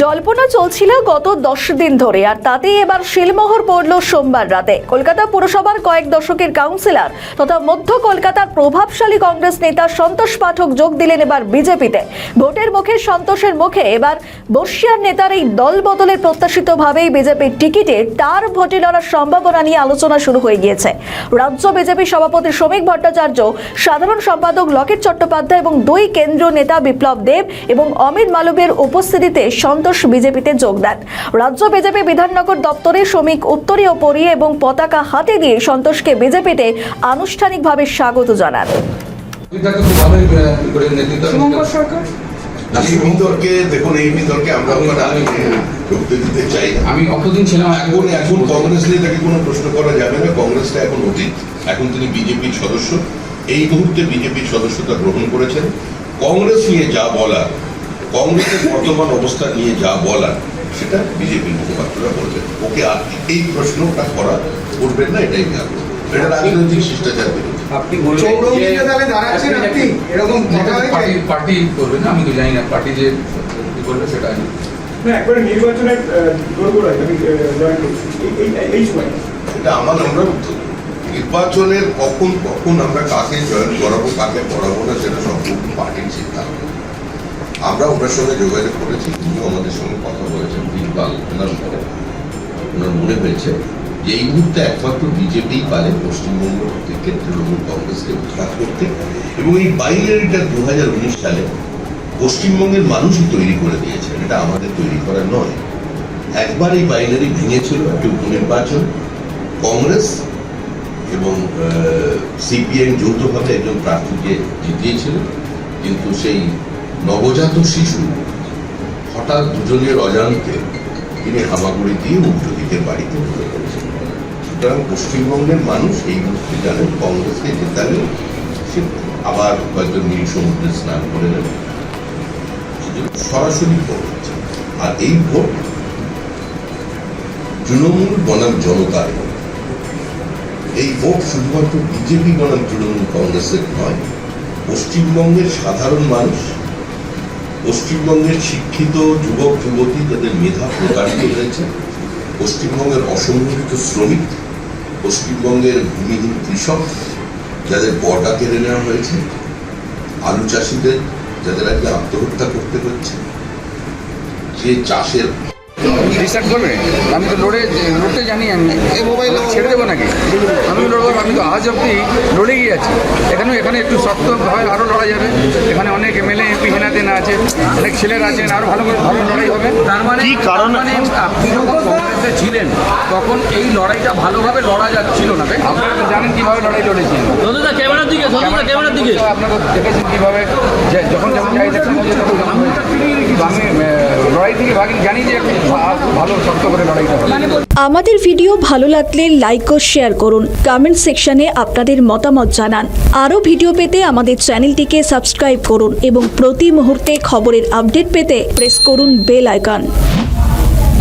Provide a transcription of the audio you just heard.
জল্পনা চলছিল গত 10 দিন ধরে, আর তাতেই এবার শিলমোহর পড়ল সোমবার রাতে। কলকাতা পুরসভার কয়েক দশকের কাউন্সিলর তথা মধ্য কলকাতার প্রভাবশালী কংগ্রেস নেতা সন্তোষ পাঠক যোগ দিলেন এবার বিজেপিতে। ভোটের মুখে সন্তোষের মুখে এবার বর্ষিয়ার নেতার এই দল বদলের প্রত্যাশিতভাবেই বিজেপির টিকিটে টার ভোটে লড়ার সম্ভাবনা নিয়ে আলোচনা শুরু হয়ে গিয়েছে। রাজ্য বিজেপি সভাপতি শ্রমিক ভট্টাচার্য, সাধারণ সম্পাদক লকেট চট্টোপাধ্যায় এবং দুই কেন্দ্রীয় নেতা বিপ্লব দেব এবং অমিত মালবের উপস্থিতিতে সন্তোষ বিজেপিতে যোগ দেন। রাজ্য বিজেপি বিধাননগর দপ্তরে শ্রমিক উত্তরীয় পরিয়ে এবং পতাকা হাতে দিয়ে সন্তোষকে বিজেপিতে আনুষ্ঠানিকভাবে স্বাগত জানান। আমি অতদিন ছিলাম, এখন কংগ্রেস নিয়ে তাকে কোনো প্রশ্ন করা যাবে না। কংগ্রেসটা এখন অতীত, এখন তিনি বিজেপির সদস্য। এই মুহূর্তে বিজেপির সদস্যতা গ্রহণ করেছেন। কংগ্রেস নিয়ে যা বলার, কংগ্রেসের বর্তমান অবস্থা নিয়ে যা বলার, সেটা বিজেপির মুখপাত্ররা বলবেন। ওকে আর এই প্রশ্নটা করা করবেন না, এটাই আমি আগ্রহ। এটা রাজনৈতিক শিষ্টাচার বিরোধী। আপনি এরকম পার্টি করবেন না, আমি তো জানি না পার্টি যে করবে সেটা আমি নির্বাচনের এটা আমার অনুরোধ। নির্বাচনের কখন কখন আমরা কাকে জয়েন করাবো, কাকে পড়াবো না, সেটা সম্পূর্ণ পার্টির সিদ্ধান্ত। আমরা ওনার সঙ্গে যোগাযোগ করেছি, তিনি আমাদের সঙ্গে কথা বলেছেন। দিনকাল ওনার মনে হয়েছে যে এই মুহূর্তে একমাত্র বিজেপি পারে পশ্চিমবঙ্গ থেকে তৃণমূল কংগ্রেসকে উৎখাত করতে, এবং এই বাইনারিটা 2019 সালে পশ্চিমবঙ্গের মানুষই তৈরি করে দিয়েছেন, এটা আমাদের তৈরি করা নয়। একবার এই বাইনারি ভেঙেছিল একটি উপনির্বাচন, কংগ্রেস এবং সিপিএম যৌথভাবে একজন প্রার্থীকে জিতিয়েছিল, কিন্তু সেই নবজাত শিশু হঠাৎ দুজনের অজান্তে তিনি হামাগুড়ি দিয়ে উল্টো দিকের বাড়িতে ঢুকে পড়েছেন। সুতরাং পশ্চিমবঙ্গের মানুষ এই মুহূর্তে জানেন কংগ্রেসকে জেতালে সে আবার হয়তো নীল সমুদ্রে স্নান করে নেবে, সরাসরি ভোট হচ্ছে। আর এই ভোট তৃণমূল বনাম জনতার ভোট। এই ভোট শুধুমাত্র বিজেপি বনাম তৃণমূল কংগ্রেসের নয়, পশ্চিমবঙ্গের সাধারণ মানুষ, পশ্চিমবঙ্গের শিক্ষিত যুবক যুবতী যাদের মেধা প্রকাশিত হয়েছে, পশ্চিমবঙ্গের অসংগঠিত শ্রমিক, পশ্চিমবঙ্গের ভূমিহীন কৃষক যাদের বর্গা কেড়ে নেওয়া হয়েছে, আলু চাষিদের যাদের আজকে আত্মহত্যা করতে হচ্ছে, যে চাষের ডিসাইড করবে। আমি তো লড়তে জানি, আমি ছেড়ে দেবো নাকি? আমি লড়বো, আমি তো আজ অব্দি লড়ে গিয়ে আছি। এখানে একটু শক্তভাবে আরও লড়া যাবে। এখানে অনেক এমএলএ এমপি হেনাদেনা আছে, অনেক ছেলেরা আছেন, আরও ভালো লড়াই হবে। তার মানে কি কারণ, আপনি যখন কংগ্রেসে ছিলেন তখন এই লড়াইটা ভালোভাবে লড়া যাচ্ছিল না, তাই আপনারা তো জানেন কীভাবে লড়াই লড়েছিলেন। ক্যামেরার দিকে আপনারা দেখেছেন কীভাবে, যখন যেমন যাই দেখেন আমি লড়াই থেকে জানি যে ভালো শক্ত করে লড়াইটা হবে। আমাদের ভিডিও ভালো লাগলে লাইক ও শেয়ার করুন, কমেন্ট সেকশনে আপনাদের মতামত জানান। আরও ভিডিও পেতে আমাদের চ্যানেলটিকে সাবস্ক্রাইব করুন এবং প্রতি মুহূর্তে খবরের আপডেট পেতে প্রেস করুন বেল আইকন।